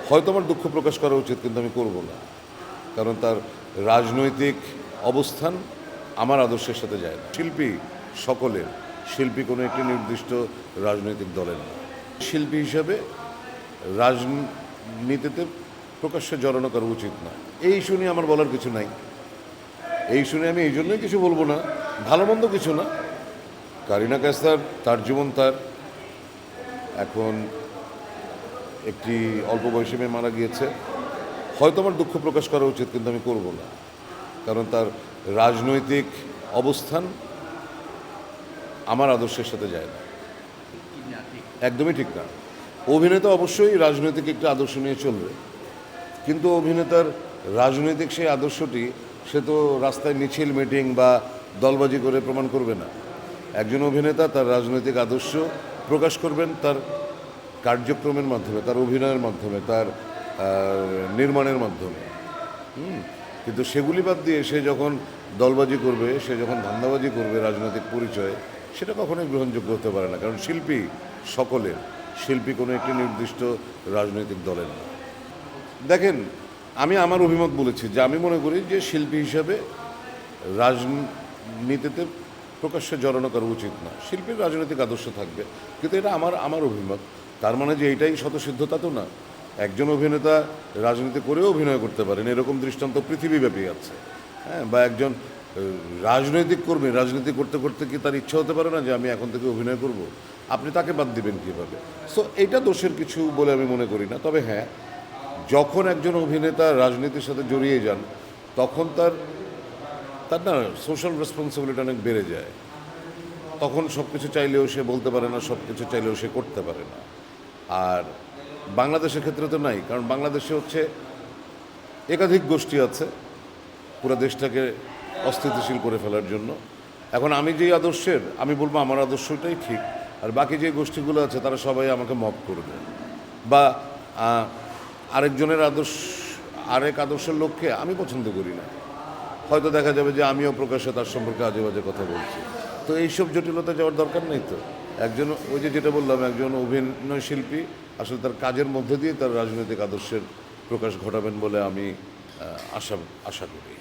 হয়তো আমার দুঃখ প্রকাশ করা উচিত, কিন্তু আমি করব না, কারণ তার রাজনৈতিক অবস্থান আমার আদর্শের সাথে যায় না। শিল্পী সকলের, শিল্পী কোনো একটি নির্দিষ্ট রাজনৈতিক দলের না। শিল্পী হিসাবে রাজনীতিতে প্রকাশ্যে জড়ানো করা উচিত না, এই শুনে আমার বলার কিছু নাই। এই শুনে আমি এই জন্যই কিছু বলবো না, ভালো মন্দ কিছু না। কারিনা কায়সার, তার জীবন তার, এখন একটি অল্প বয়সী মেয়ে মারা গিয়েছে। হয়তো আমার দুঃখ প্রকাশ করা উচিত, কিন্তু আমি করব না, কারণ তার রাজনৈতিক অবস্থান আমার আদর্শের সাথে যায় না। একদমই ঠিক না। অভিনেতা অবশ্যই রাজনৈতিক একটা আদর্শ নিয়ে চলবে, কিন্তু অভিনেতার রাজনৈতিক সেই আদর্শটি সে তো রাস্তায় মিছিল, মিটিং বা দলবাজি করে প্রমাণ করবে না। একজন অভিনেতা তার রাজনৈতিক আদর্শ প্রকাশ করবেন তার কার্যক্রমের মাধ্যমে, তার অভিনয়ের মাধ্যমে, তার নির্মাণের মাধ্যমে। কিন্তু সেগুলি বাদ দিয়ে সে যখন দলবাজি করবে, সে যখন ধান্দাবাজি করবে রাজনৈতিক পরিচয়ে, সেটা কখনোই গ্রহণযোগ্য হতে পারে না। কারণ শিল্পী সকলের, শিল্পী কোনো একটি নির্দিষ্ট রাজনৈতিক দলের না। দেখেন, আমি আমার অভিমত বলেছি যে আমি মনে করি যে শিল্পী হিসাবে রাজনীতিতে প্রকাশ্যে জড়ানো করা উচিত না। শিল্পীর রাজনৈতিক আদর্শ থাকবে, কিন্তু এটা আমার অভিমত। তার মানে যে এইটাই স্বতঃসিদ্ধতা তো না। একজন অভিনেতা রাজনীতি করেও অভিনয় করতে পারেন, এরকম দৃষ্টান্ত পৃথিবীব্যাপী আছে। হ্যাঁ, বা একজন রাজনৈতিক কর্মী রাজনীতি করতে করতে কি তার ইচ্ছা হতে পারে না যে আমি এখন থেকে অভিনয় করব? আপনি তাকে বাদ দিবেন কীভাবে? সো এটা দোষের কিছু বলে আমি মনে করি না। তবে হ্যাঁ, যখন একজন অভিনেতা রাজনীতির সাথে জড়িয়ে যান, তখন তার না সোশ্যাল রেসপন্সিবিলিটি অনেক বেড়ে যায়। তখন সব কিছু চাইলেও সে বলতে পারে না, সব কিছু চাইলেও সে করতে পারে না। আর বাংলাদেশের ক্ষেত্রে তো নাই, কারণ বাংলাদেশে হচ্ছে একাধিক গোষ্ঠী আছে পুরো দেশটাকে অস্থিতিশীল করে ফেলার জন্য। এখন আমি যেই আদর্শের, আমি বলবো আমার আদর্শটাই ঠিক, আর বাকি যে গোষ্ঠীগুলো আছে তারা সবাই আমাকে মপ করবে, বা আরেক আদর্শের লোককে আমি পছন্দ করি না। হয়তো দেখা যাবে যে আমিও প্রকাশ্যে তার সম্পর্কে আজে বাজে কথা বলছি। তো এইসব জটিলতা যাওয়ার দরকার নেই তো। একজন, ওই যেটা বললাম, একজন অভিনয় শিল্পী আসলে তার কাজের মধ্যে দিয়ে তার রাজনৈতিক আদর্শের প্রকাশ ঘটাবেন বলে আমি আশা করি।